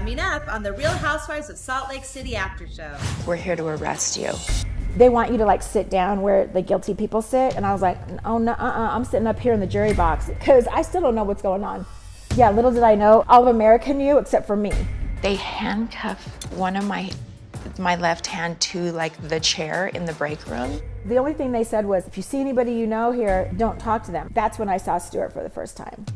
Coming up on the Real Housewives of Salt Lake City after show. We're here to arrest you. They want you to like sit down where the guilty people sit. And I was like, oh no, I'm sitting up here in the jury box because I still don't know what's going on. Yeah, little did I know, all of America knew except for me. They handcuffed one of my left hand to like the chair in the break room. The only thing they said was, if you see anybody you know here, don't talk to them. That's when I saw Stuart for the first time.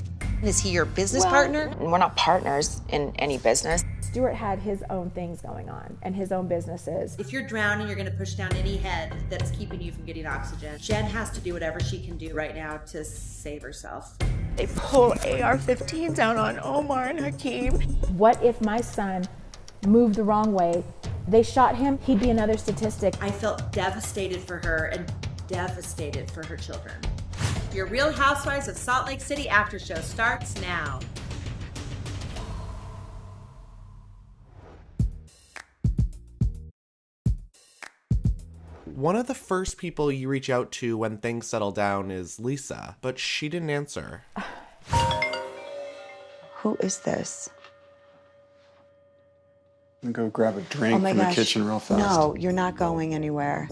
Is he your business partner? We're not partners in any business. Stuart had his own things going on and his own businesses. If you're drowning, you're gonna push down any head that's keeping you from getting oxygen. Jen has to do whatever she can do right now to save herself. They pull AR-15s out on Omar and Hakeem. What if my son moved the wrong way? They shot him, he'd be another statistic. I felt devastated for her and devastated for her children. Your Real Housewives of Salt Lake City after show starts now. One of the first people you reach out to when things settle down is Lisa, but she didn't answer. Who is this? I'm gonna go grab a drink from the kitchen real fast. No, you're not going anywhere.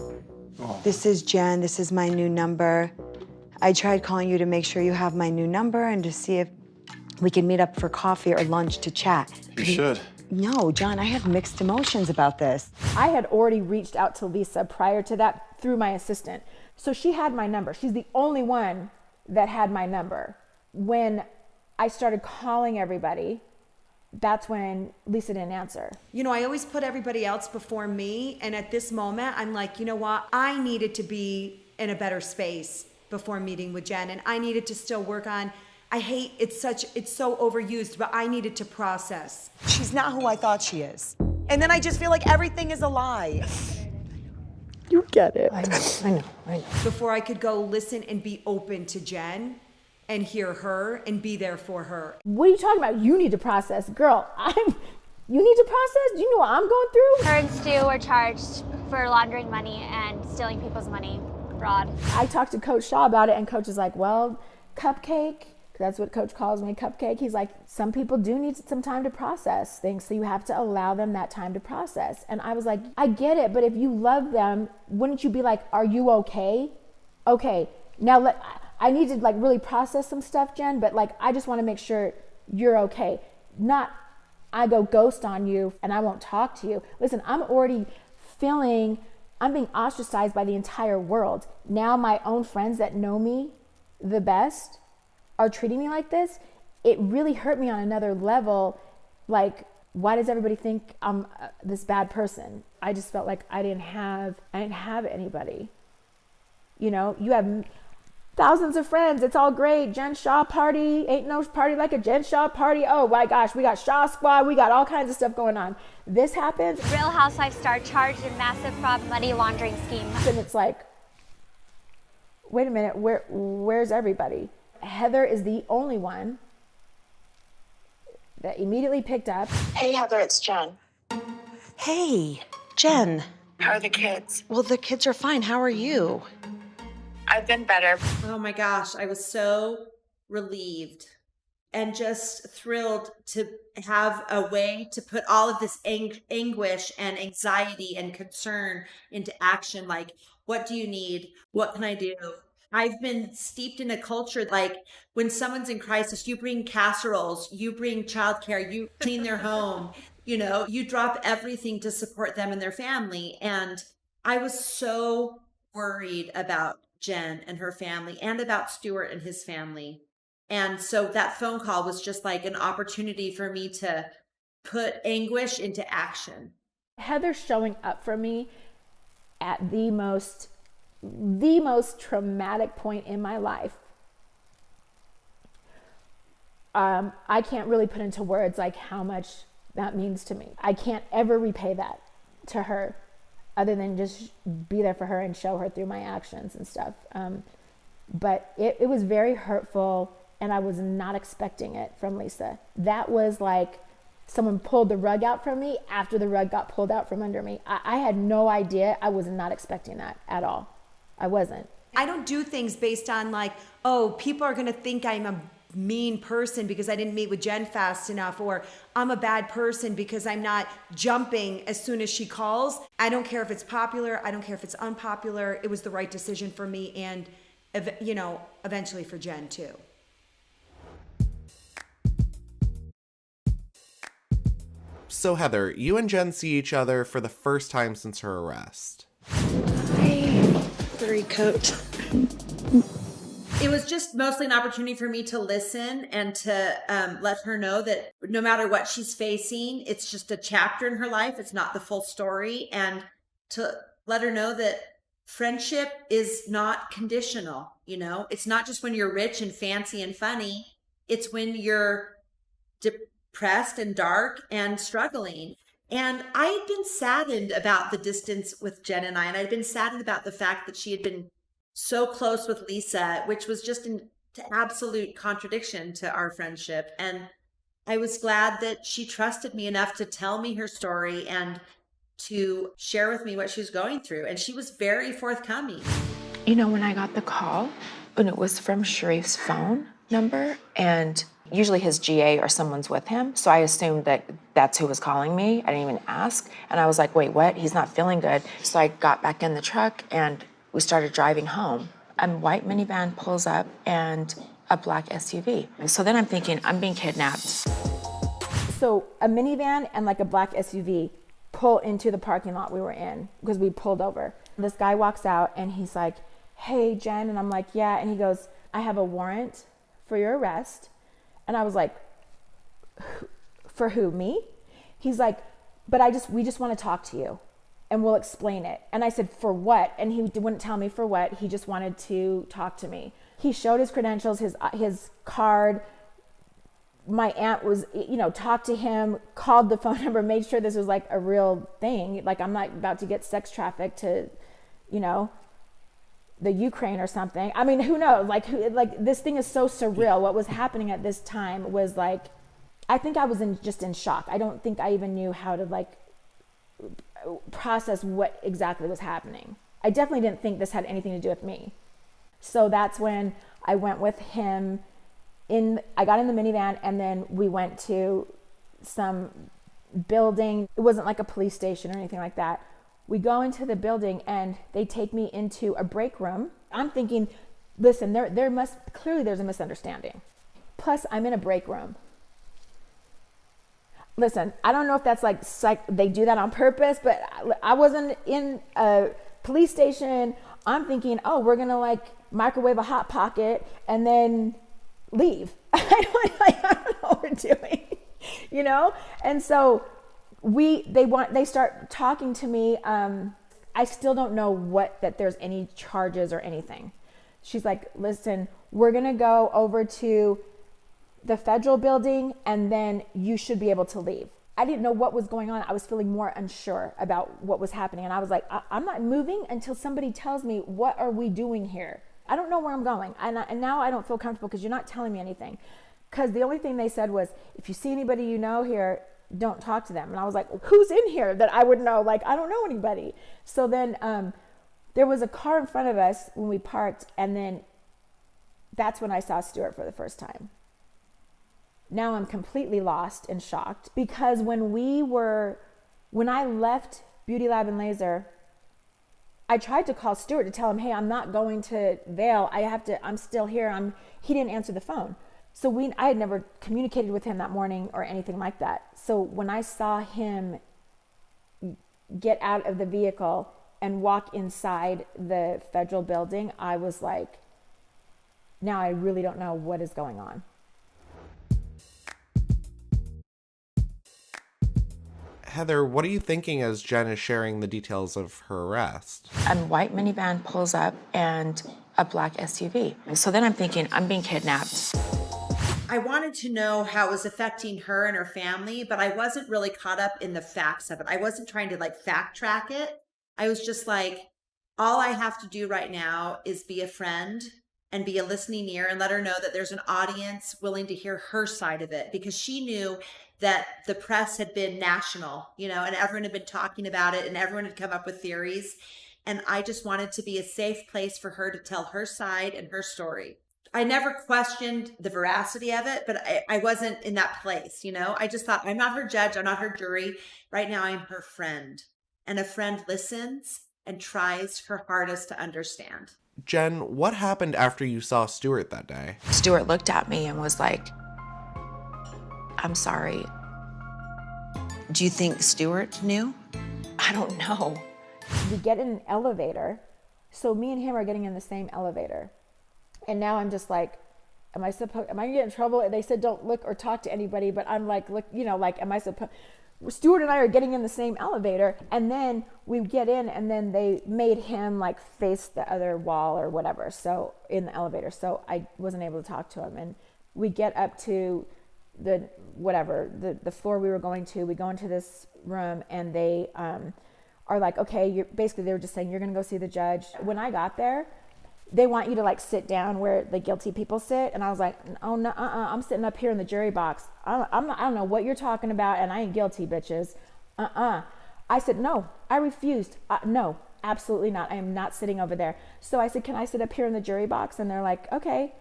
Oh. This is Jen. This is my new number. I tried calling you to make sure you have my new number and to see if we can meet up for coffee or lunch to chat. You should. No, John, I have mixed emotions about this. I had already reached out to Lisa prior to that through my assistant. So she had my number. She's the only one that had my number. When I started calling everybody, that's when Lisa didn't answer. You know, I always put everybody else before me. And at this moment, I'm like, you know what? I needed to be in a better space before meeting with Jen. And I needed to still work on, it's so overused, but I needed to process. She's not who I thought she is. And then I just feel like everything is a lie. You get it. I know. Before I could go listen and be open to Jen and hear her and be there for her. What are you talking about? You need to process. Girl, you need to process? Do you know what I'm going through? Her and Stu were charged for laundering money and stealing people's money, fraud. I talked to Coach Shaw about it, and Coach is like, well, Cupcake, that's what Coach calls me, Cupcake. He's like, some people do need some time to process things, so you have to allow them that time to process. And I was like, I get it, but if you love them, wouldn't you be like, are you okay? Okay, now I need to like really process some stuff, Jen, but like, I just want to make sure you're okay. Not, I go ghost on you and I won't talk to you. Listen, I'm already feeling, I'm being ostracized by the entire world. Now my own friends that know me the best are treating me like this. It really hurt me on another level. Like, why does everybody think I'm this bad person? I just felt like I didn't have anybody. You know, you have thousands of friends. It's all great. Jen Shaw party. Ain't no party like a Jen Shaw party. Oh my gosh, we got Shaw Squad. We got all kinds of stuff going on. This happens. Real Housewives star charged in massive fraud money laundering scheme. And it's like, wait a minute, where's everybody? Heather is the only one that immediately picked up. Hey, Heather, it's Jen. Hey, Jen. How are the kids? Well, the kids are fine. How are you? I've been better. Oh my gosh, I was so relieved and just thrilled to have a way to put all of this anguish and anxiety and concern into action. Like, what do you need? What can I do? I've been steeped in a culture like when someone's in crisis, you bring casseroles, you bring childcare, you clean their home, you know, you drop everything to support them and their family. And I was so worried about Jen and her family and about Stuart and his family. And so that phone call was just like an opportunity for me to put anguish into action. Heather's showing up for me at the most traumatic point in my life. I can't really put into words like how much that means to me. I can't ever repay that to her other than just be there for her and show her through my actions and stuff. But it was very hurtful, and I was not expecting it from Lisa. That was like someone pulled the rug out from me after the rug got pulled out from under me. I had no idea. I was not expecting that at all. I wasn't. I don't do things based on like, oh, people are going to think I'm a mean person because I didn't meet with Jen fast enough, or I'm a bad person because I'm not jumping as soon as she calls. I don't care if it's popular. I don't care if it's unpopular. It was the right decision for me and, you know, eventually for Jen too. So Heather, you and Jen see each other for the first time since her arrest. Furry coat. It was just mostly an opportunity for me to listen and to let her know that no matter what she's facing, it's just a chapter in her life. It's not the full story. And to let her know that friendship is not conditional. You know, it's not just when you're rich and fancy and funny. It's when you're depressed and dark and struggling. And I had been saddened about the distance with Jen and I'd been saddened about the fact that she had been so close with Lisa, which was just an absolute contradiction to our friendship. And I was glad that she trusted me enough to tell me her story and to share with me what she was going through. And she was very forthcoming. You know, when I got the call, and it was from Sharif's phone number, and usually his GA or someone's with him, so I assumed that that's who was calling me. I didn't even ask. And I was like, wait, what? He's not feeling good. So I got back in the truck and we started driving home. A white minivan pulls up and a black SUV. And so then I'm thinking, I'm being kidnapped. So a minivan and like a black SUV pull into the parking lot we were in because we pulled over. This guy walks out and he's like, hey, Jen. And I'm like, yeah. And he goes, I have a warrant for your arrest. And I was like, for who, me? He's like, but we just want to talk to you and we'll explain it. And I said, for what? And he wouldn't tell me for what. He just wanted to talk to me. He showed his credentials, his card. My aunt was, you know, talked to him, called the phone number, made sure this was like a real thing. Like I'm not about to get sex trafficked to, you know, the Ukraine or something. I mean, who knows? Like this thing is so surreal. What was happening at this time was like, I think I was just in shock. I don't think I even knew how to like process what exactly was happening. I definitely didn't think this had anything to do with me. So that's when I went with him I got in the minivan and then we went to some building. It wasn't like a police station or anything like that. We go into the building and they take me into a break room. I'm thinking, listen, clearly there's a misunderstanding. Plus I'm in a break room. Listen, I don't know if that's like they do that on purpose, but I wasn't in a police station. I'm thinking, oh, we're going to like microwave a Hot Pocket and then leave. I don't know what we're doing, you know? And so they start talking to me. I still don't know that there's any charges or anything. She's like, listen, we're going to go over to the federal building and then you should be able to leave. I didn't know what was going on. I was feeling more unsure about what was happening. And I was like, I'm not moving until somebody tells me, what are we doing here? I don't know where I'm going. And now I don't feel comfortable because you're not telling me anything. Because the only thing they said was, if you see anybody you know here, don't talk to them. And I was like, who's in here that I would know? Like, I don't know anybody. So then there was a car in front of us when we parked. And then that's when I saw Stuart for the first time. Now I'm completely lost and shocked because when I left Beauty Lab and Laser, I tried to call Stuart to tell him, hey, I'm not going to Vail. I'm still here. He didn't answer the phone. So I had never communicated with him that morning or anything like that. So when I saw him get out of the vehicle and walk inside the federal building, I was like, now I really don't know what is going on. Heather, what are you thinking as Jen is sharing the details of her arrest? A white minivan pulls up and a black SUV. So then I'm thinking, I'm being kidnapped. I wanted to know how it was affecting her and her family, but I wasn't really caught up in the facts of it. I wasn't trying to like fact track it. I was just like, all I have to do right now is be a friend and be a listening ear and let her know that there's an audience willing to hear her side of it, because she knew that the press had been national, you know, and everyone had been talking about it and everyone had come up with theories. And I just wanted to be a safe place for her to tell her side and her story. I never questioned the veracity of it, but I wasn't in that place, you know? I just thought, I'm not her judge. I'm not her jury. Right now, I'm her friend. And a friend listens and tries her hardest to understand. Jen, what happened after you saw Stuart that day? Stuart looked at me and was like, I'm sorry. Do you think Stuart knew? I don't know. We get in an elevator. So me and him are getting in the same elevator. And now I'm just like, am I gonna get in trouble? And they said, don't look or talk to anybody. But I'm like, look, you know, like, am I supposed, Stuart and I are getting in the same elevator. And then we get in and then they made him like face the other wall or whatever. So in the elevator. So I wasn't able to talk to him. And we get up to the floor we were going to. We go into this room and they are like, okay, basically they were just saying, you're gonna go see the judge. When I got there, they want you to like sit down where the guilty people sit. And I was like, oh no, I'm sitting up here in the jury box. I don't know what you're talking about. And I ain't guilty, bitches. I said, no, I refused. No, absolutely not. I am not sitting over there. So I said, can I sit up here in the jury box? And they're like, okay.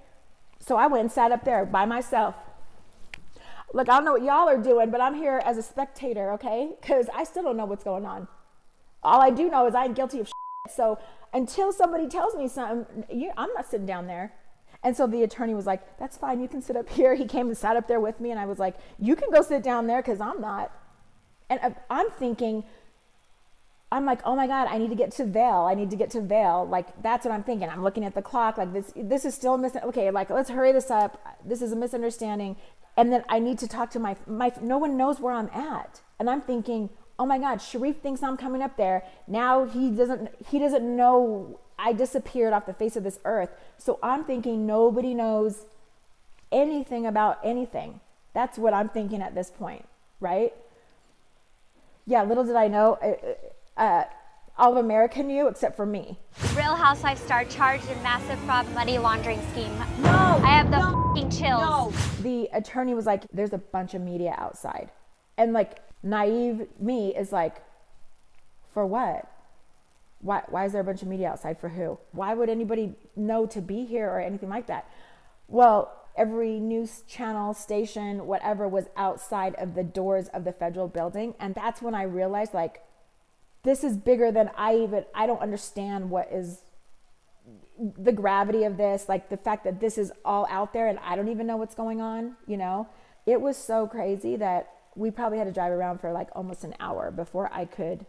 So I went and sat up there by myself. Look, I don't know what y'all are doing, but I'm here as a spectator, okay? Because I still don't know what's going on. All I do know is I ain't guilty of shit. So until somebody tells me something, I'm not sitting down there. And so the attorney was like, that's fine, you can sit up here. He came and sat up there with me, and I was like, you can go sit down there because I'm not. And I'm thinking, I'm like, oh my God, I need to get to Vail. Like, that's what I'm thinking. I'm looking at the clock, like this is still okay, like, let's hurry this up. This is a misunderstanding. And then I need to talk to my no one knows where I'm at. And I'm thinking, oh my God, Sharif thinks I'm coming up there. Now he doesn't know I disappeared off the face of this earth. So I'm thinking nobody knows anything about anything. That's what I'm thinking at this point, right? Yeah, little did I know, all of America knew except for me. Real Housewife star charged in massive fraud money laundering scheme. No! I have the fucking chills. No. The attorney was like, there's a bunch of media outside. And like, naive me is like, for what? Why is there a bunch of media outside? For who? Why would anybody know to be here or anything like that? Well, every news channel, station, whatever was outside of the doors of the federal building. And that's when I realized, like, this is bigger than I don't understand what is the gravity of this. Like, the fact that this is all out there and I don't even know what's going on, you know? It was so crazy that we probably had to drive around for like almost an hour before I could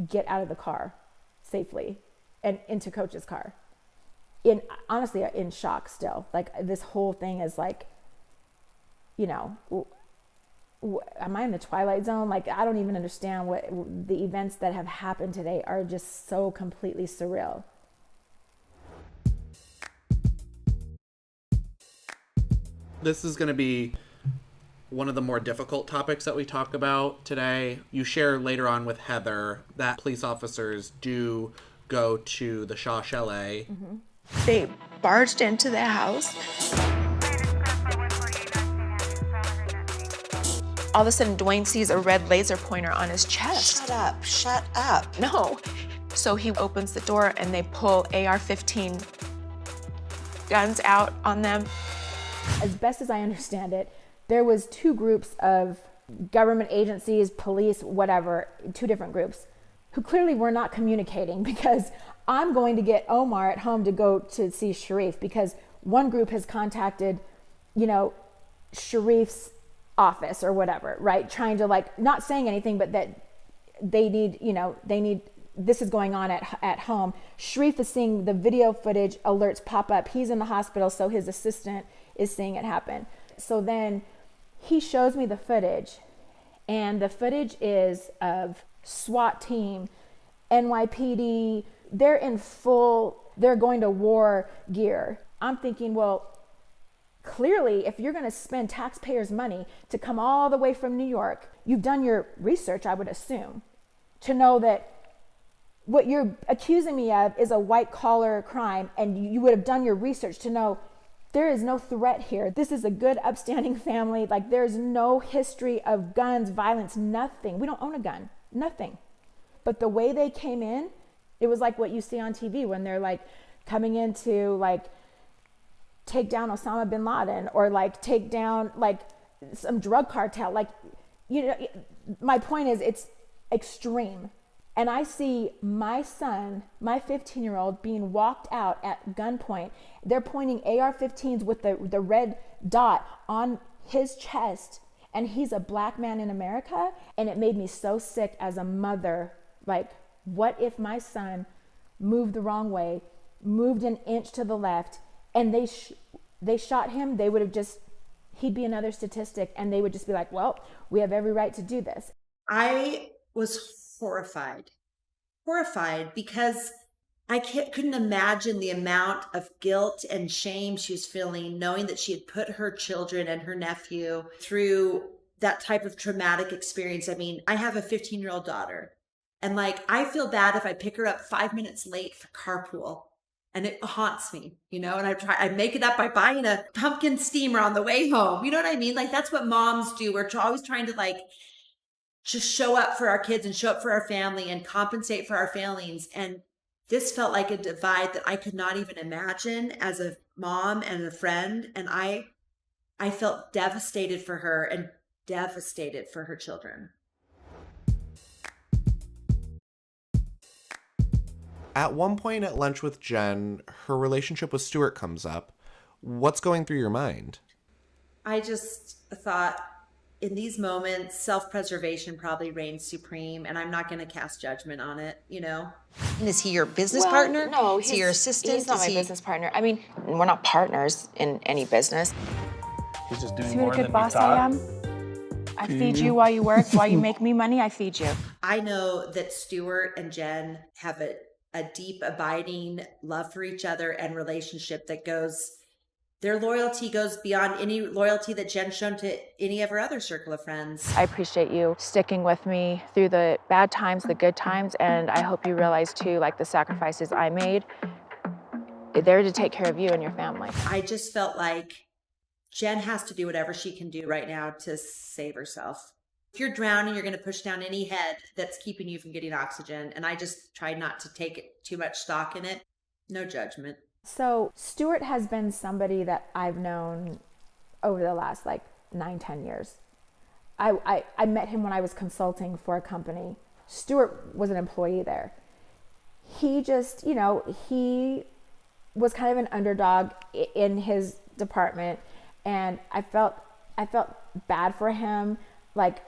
get out of the car safely and into Coach's car. Honestly, in shock still. Like, this whole thing is like, you know, am I in the Twilight Zone? Like, I don't even understand what the events that have happened today are. Just so completely surreal. This is going to be one of the more difficult topics that we talk about today. You share later on with Heather that police officers do go to the Shah Chalet. Mm-hmm. They barged into the house. All of a sudden, Dwayne sees a red laser pointer on his chest. Shut up. No. So he opens the door and they pull AR-15 guns out on them. As best as I understand it, there was two groups of government agencies, police, whatever, two different groups, who clearly were not communicating, because I'm going to get Omar at home to go to see Sharif, because one group has contacted, you know, Sharif's office or whatever, right? Trying to, like, not saying anything, but that they need, you know, this is going on at home. Sharif is seeing the video footage alerts pop up. He's in the hospital, so his assistant is seeing it happen. So then he shows me the footage, and the footage is of SWAT team, NYPD, they're going to war gear. I'm thinking, well, clearly, if you're going to spend taxpayers' money to come all the way from New York, you've done your research, I would assume, to know that what you're accusing me of is a white-collar crime, and you would have done your research to know there is no threat here. This is a good, upstanding family. Like, there's no history of guns, violence, nothing. We don't own a gun, nothing. But the way they came in, it was like what you see on TV when they're like coming into like take down Osama bin Laden or like take down like some drug cartel. Like, you know, my point is it's extreme. And I see my son, my 15-year-old, being walked out at gunpoint. They're pointing AR-15s with the red dot on his chest. And he's a black man in America. And it made me so sick as a mother. Like, what if my son moved the wrong way, moved an inch to the left, and they shot him? They would have just, he'd be another statistic. And they would just be like, well, we have every right to do this. I was horrified because I couldn't imagine the amount of guilt and shame she was feeling, knowing that she had put her children and her nephew through that type of traumatic experience. I mean, I have a 15-year-old daughter, and like, I feel bad if I pick her up 5 minutes late for carpool, and it haunts me, you know, and I make it up by buying a pumpkin steamer on the way home. You know what I mean? Like, that's what moms do. We're always trying to like just show up for our kids and show up for our family and compensate for our failings. And this felt like a divide that I could not even imagine as a mom and a friend. And I felt devastated for her and devastated for her children. At one point at lunch with Jen, her relationship with Stuart comes up. What's going through your mind? I just thought, in these moments, self-preservation probably reigns supreme, and I'm not going to cast judgment on it, you know? And is he your business partner? No, is he your assistant? He's not my business partner. I mean, we're not partners in any business. He's just doing See more what a good than boss we I thought. am? I feed you while you work, while you make me money, I feed you. I know that Stuart and Jen have a deep, abiding love for each other and relationship that their loyalty goes beyond any loyalty that Jen's shown to any of her other circle of friends. I appreciate you sticking with me through the bad times, the good times, and I hope you realize too, like the sacrifices I made, they're to take care of you and your family. I just felt like Jen has to do whatever she can do right now to save herself. If you're drowning, you're going to push down any head that's keeping you from getting oxygen. And I just tried not to take too much stock in it. No judgment. So Stuart has been somebody that I've known over the last like 9-10 years. I met him when I was consulting for a company. Stuart was an employee there. He just, you know, he was kind of an underdog in his department, and I felt bad for him. Like,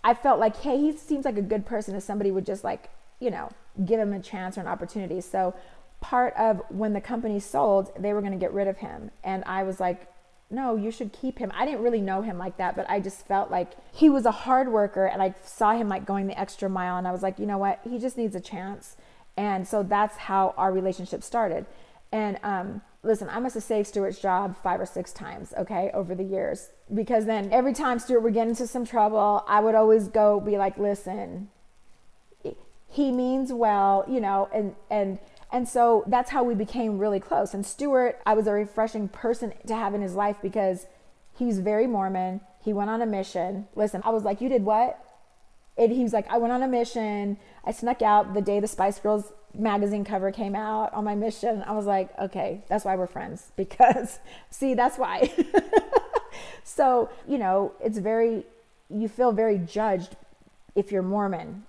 I felt like, hey, he seems like a good person if somebody would just like, you know, give him a chance or an opportunity. So part of when the company sold, they were going to get rid of him. And I was like, no, you should keep him. I didn't really know him like that, but I just felt like he was a hard worker, and I saw him like going the extra mile. And I was like, you know what? He just needs a chance. And so that's how our relationship started. And listen, I must have saved Stuart's job 5 or 6 times, okay, over the years. Because then every time Stuart would get into some trouble, I would always go be like, listen, he means well, you know, and so that's how we became really close. And Stuart, I was a refreshing person to have in his life because he was very Mormon. He went on a mission. Listen, I was like, you did what? And he was like, I went on a mission. I snuck out the day the Spice Girls magazine cover came out on my mission. I was like, okay, that's why we're friends, because see, that's why. So, you know, you feel very judged if you're Mormon.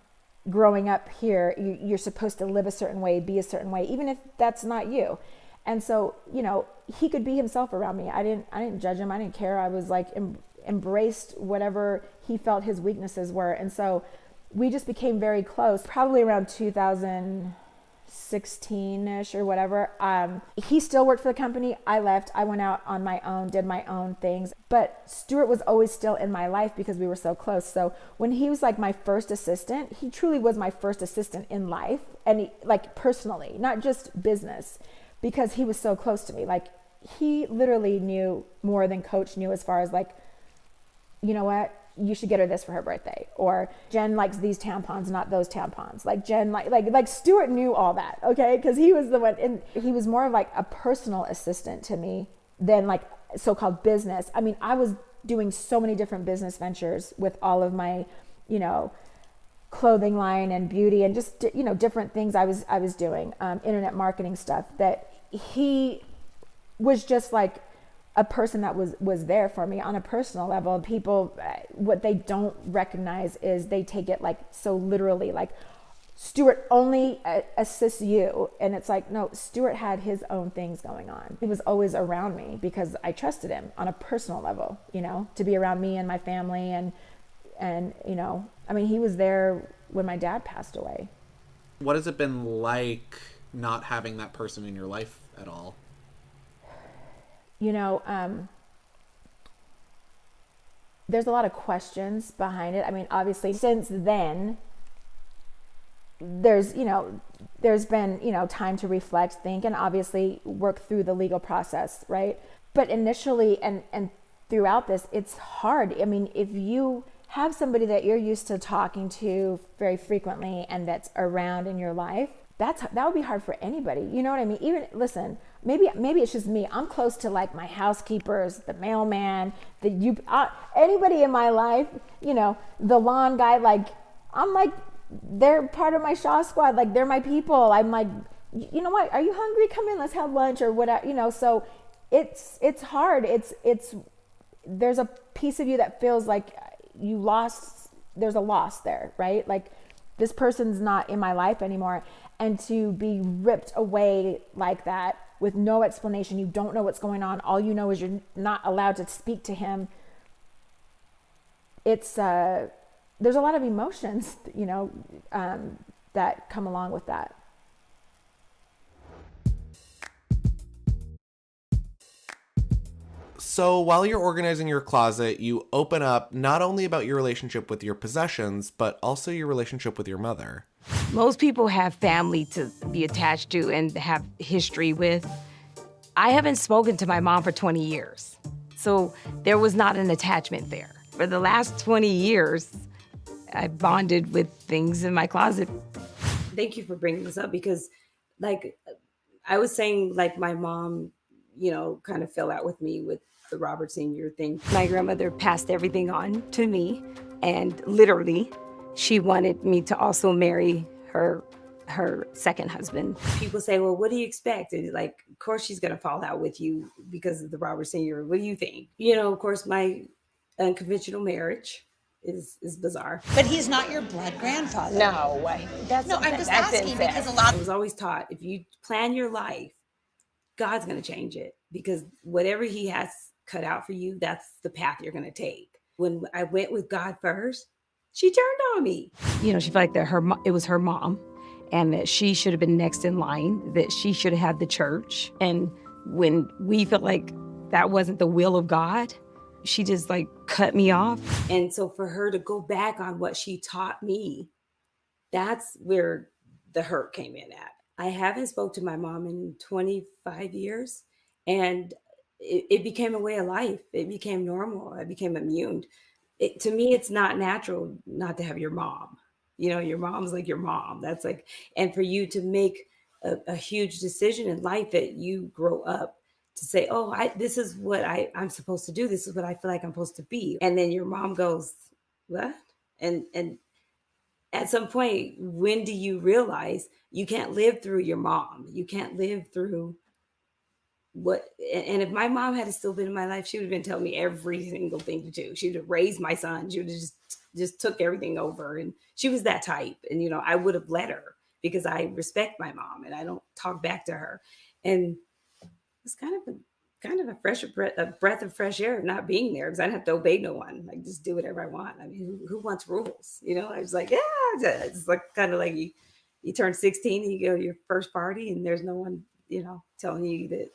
Growing up here, you're supposed to live a certain way, be a certain way, even if that's not you. And so, you know, he could be himself around me. I didn't judge him. I didn't care. I was like embraced whatever he felt his weaknesses were. And so we just became very close, probably around 2016-ish or whatever. He still worked for the company. I left. I went out on my own, did my own things. But Stuart was always still in my life because we were so close. So when he was like my first assistant, he truly was my first assistant in life, and like personally, not just business, because he was so close to me. Like, he literally knew more than Coach knew, as far as like, you know what, you should get her this for her birthday, or Jen likes these tampons, not those tampons. Like Jen, like Stuart knew all that, okay? Because he was the one, and he was more of like a personal assistant to me than like so-called business. I mean, I was doing so many different business ventures with all of my, you know, clothing line and beauty and just, you know, different things I was doing, internet marketing stuff, that he was just like a person that was there for me on a personal level. People, what they don't recognize is they take it like so literally, like Stuart only assists you. And it's like, no, Stuart had his own things going on. He was always around me because I trusted him on a personal level, you know, to be around me and my family. And, you know, I mean, he was there when my dad passed away. What has it been like not having that person in your life at all? You know, there's a lot of questions behind it. I mean, obviously, since then, there's been, you know, time to reflect, think, and obviously work through the legal process, right? But initially and throughout this, it's hard. I mean, if you have somebody that you're used to talking to very frequently and that's around in your life, that would be hard for anybody. You know what I mean? Even, listen, maybe it's just me. I'm close to like my housekeepers, the mailman, anybody in my life, you know, the lawn guy, like, I'm like, they're part of my Shaw squad. Like, they're my people. I'm like, you know what? Are you hungry? Come in, let's have lunch or whatever, you know? So it's hard. There's a piece of you that feels like you lost, there's a loss there, right? Like, this person's not in my life anymore. And to be ripped away like that with no explanation, you don't know what's going on. All you know is you're not allowed to speak to him. It's, there's a lot of emotions, you know, that come along with that. So while you're organizing your closet, you open up not only about your relationship with your possessions, but also your relationship with your mother. Most people have family to be attached to and have history with. I haven't spoken to my mom for 20 years, so there was not an attachment there. For the last 20 years, I bonded with things in my closet. Thank you for bringing this up because, like, I was saying, like, my mom, you know, kind of fell out with me with the Robert Sr. thing. My grandmother passed everything on to me, and literally, she wanted me to also marry her second husband. People say, well, what do you expect? And like, of course she's gonna fall out with you because of the Robert Sr. What do you think? You know, of course, my unconventional marriage is bizarre. But he's not your blood grandfather. No way. I'm just asking because a lot. I was always taught, if you plan your life, God's gonna change it because whatever he has cut out for you, that's the path you're gonna take. When I went with God first, she turned on me. You know, she felt like that it was her mom and that she should have been next in line, that she should have had the church. And when we felt like that wasn't the will of God, she just like cut me off. And so for her to go back on what she taught me, that's where the hurt came in at. I haven't spoke to my mom in 25 years and it became a way of life. It became normal. I became immune. To me, it's not natural not to have your mom. You know, your mom's like your mom. That's like, and for you to make a huge decision in life that you grow up to say, oh, this is what I'm supposed to do. This is what I feel like I'm supposed to be. And then your mom goes, what? And at some point, when do you realize you can't live through your mom? You can't live through and if my mom had still been in my life, she would have been telling me every single thing to do. She would have raised my son. She would have just took everything over. And she was that type. And, you know, I would have let her because I respect my mom and I don't talk back to her. And it's kind of a breath of fresh air of not being there because I don't have to obey no one. Like, just do whatever I want. I mean, who wants rules? You know, I was like, yeah, it's like kind of like you turn 16 and you go to your first party and there's no one, you know, telling you that,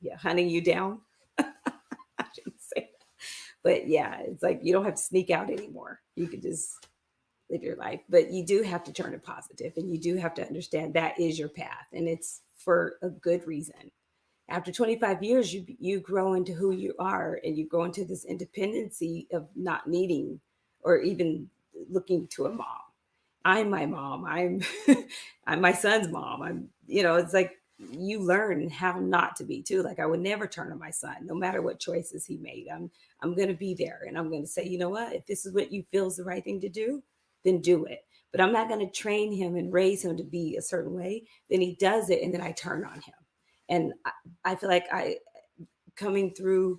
yeah, hunting you down. I shouldn't say that. But yeah, it's like you don't have to sneak out anymore. You can just live your life. But you do have to turn it positive and you do have to understand that is your path and it's for a good reason. After 25 years, you grow into who you are and you grow into this independency of not needing or even looking to a mom. I'm my mom. I'm my son's mom. It's like, you learn how not to be too. Like I would never turn on my son, no matter what choices he made. I'm going to be there and I'm going to say, you know what, if this is what you feel is the right thing to do, then do it. But I'm not going to train him and raise him to be a certain way. Then he does it. And then I turn on him. And I feel like coming through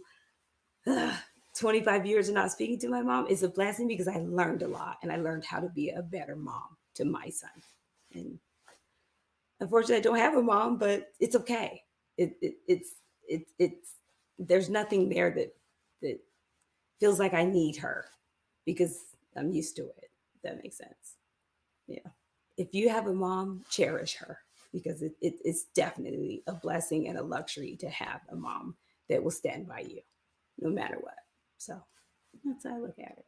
25 years of not speaking to my mom is a blessing because I learned a lot and I learned how to be a better mom to my son. And unfortunately, I don't have a mom, but it's okay. It's there's nothing there that feels like I need her because I'm used to it. If that makes sense. Yeah. If you have a mom, cherish her because it's definitely a blessing and a luxury to have a mom that will stand by you no matter what. So that's how I look at it.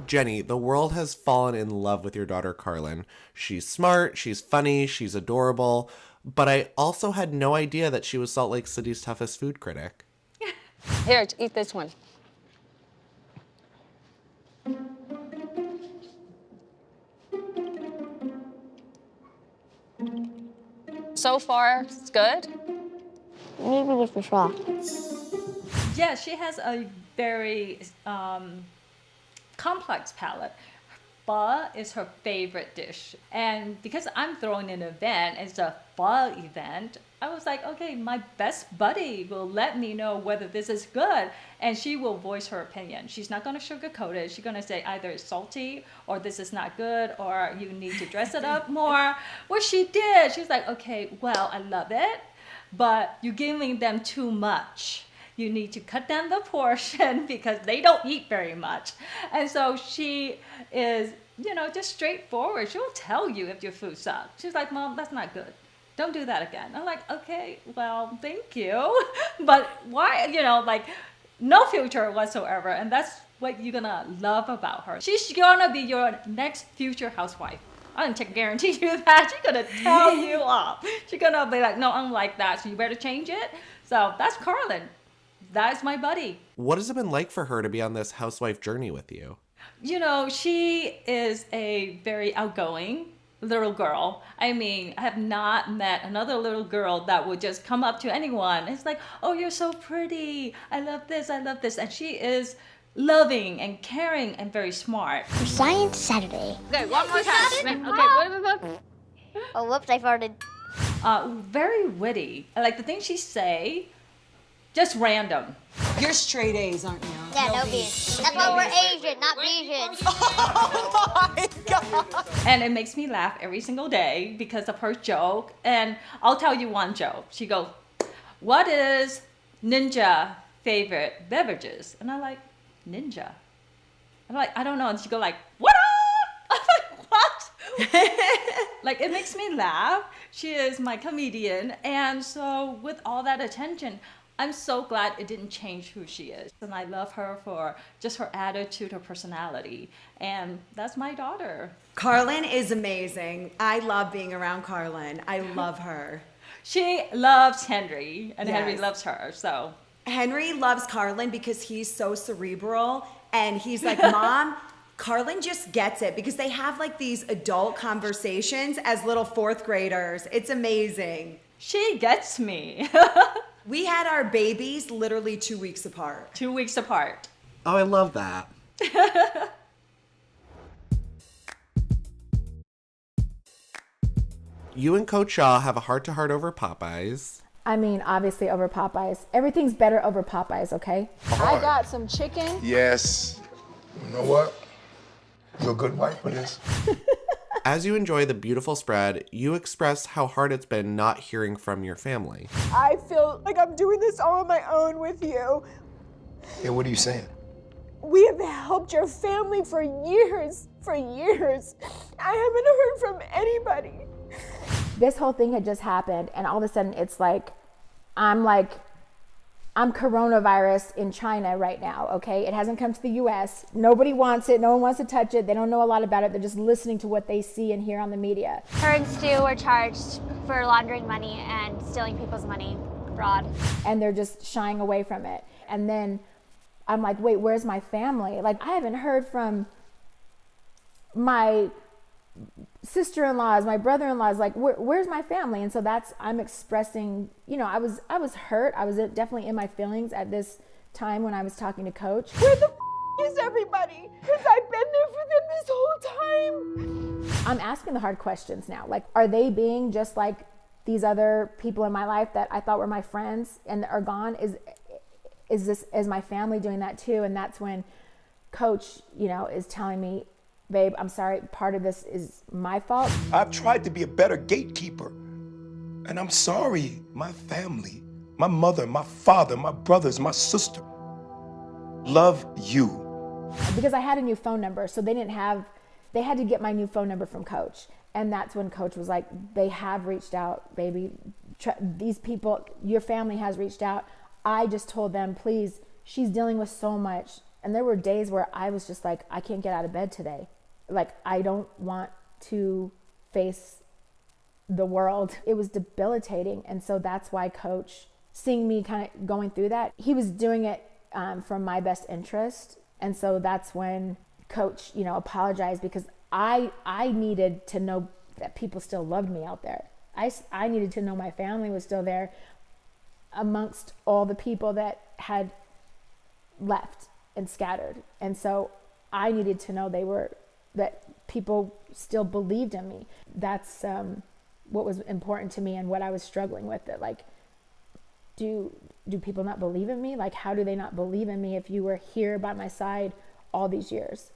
Jennie, the world has fallen in love with your daughter, Karlyn. She's smart, she's funny, she's adorable, but I also had no idea that she was Salt Lake City's toughest food critic. Here, eat this one. So far, it's good. Maybe with the straw. Yeah, she has a very complex palate. Pho is her favorite dish. And because I'm throwing an event, it's a pho event, I was like, okay, my best buddy will let me know whether this is good. And she will voice her opinion. She's not going to sugarcoat it. She's going to say either it's salty or this is not good or you need to dress it up more. What she did, she's like, okay, well, I love it, but you're giving them too much. You need to cut down the portion because they don't eat very much. And so she is, you know, just straightforward. She'll tell you if your food sucks. She's like, Mom, that's not good. Don't do that again. I'm like, okay, well, thank you. But why, you know, like no filter whatsoever. And that's what you're gonna love about her. She's gonna be your next future housewife. I can guarantee you that. She's gonna tell you off. She's gonna be like, no, I'm like that, so you better change it. So that's Karlyn. That's my buddy. What has it been like for her to be on this housewife journey with you? You know, she is a very outgoing little girl. I mean, I have not met another little girl that would just come up to anyone. It's like, oh, you're so pretty. I love this. I love this. And she is loving and caring and very smart. Science Saturday. Okay, one more time. Okay, oh, whoops, I farted. Very witty. Like the things she say, just random. You're straight A's, aren't you? Yeah, no B's. That's why we're Asian, not Asian. Oh my God. And it makes me laugh every single day because of her joke. And I'll tell you one joke. She goes, what is Ninja favorite beverages? And I'm like, Ninja. I'm like, I don't know. And she go like, what up? I'm like, what? Like, it makes me laugh. She is my comedian. And so with all that attention, I'm so glad it didn't change who she is. And I love her for just her attitude, her personality. And that's my daughter. Karlyn is amazing. I love being around Karlyn. I love her. She loves Henry, and Yes. Henry loves her, so. Henry loves Karlyn because he's so cerebral, and he's like, Mom, Karlyn just gets it, because they have like these adult conversations as little fourth graders. It's amazing. She gets me. We had our babies literally 2 weeks apart. 2 weeks apart. Oh, I love that. You and Coach Shah have a heart-to-heart over Popeyes. I mean, obviously over Popeyes. Everything's better over Popeyes, okay? I got some chicken. Yes. You know what? You're a good wife for this. As you enjoy the beautiful spread, you express how hard it's been not hearing from your family. I feel like I'm doing this all on my own with you. Yeah, what are you saying? We have helped your family for years, I haven't heard from anybody. This whole thing had just happened, and all of a sudden it's like, I'm coronavirus in China right now, okay? It hasn't come to the US. Nobody wants it. No one wants to touch it. They don't know a lot about it. They're just listening to what they see and hear on the media. Her and Stu were charged for laundering money and stealing people's money, fraud. And they're just shying away from it. And then I'm like, wait, where's my family? Like, I haven't heard from my sister-in-laws, my brother-in-laws, like, where's my family? And so I'm expressing, you know, I was hurt. I was definitely in my feelings at this time when I was talking to Coach. Where the is everybody? Because I've been there for them this whole time. I'm asking the hard questions now. Like, are they being just like these other people in my life that I thought were my friends and are gone, is my family doing that too? And that's when Coach, is telling me, babe, I'm sorry, part of this is my fault. I've tried to be a better gatekeeper, and I'm sorry. My family, my mother, my father, my brothers, my sister love you. Because I had a new phone number, so they had to get my new phone number from Coach. And that's when Coach was like, they have reached out, baby. These people, your family has reached out. I just told them, please, she's dealing with so much. And there were days where I was just like, I can't get out of bed today. Like, I don't want to face the world. It was debilitating. And so that's why Coach, seeing me kind of going through that, he was doing it from my best interest. And so that's when Coach, apologized, because I needed to know that people still loved me out there. I needed to know my family was still there amongst all the people that had left and scattered. And so I needed to know that people still believed in me. That's what was important to me and what I was struggling with. That like, do people not believe in me? Like, how do they not believe in me if you were here by my side all these years?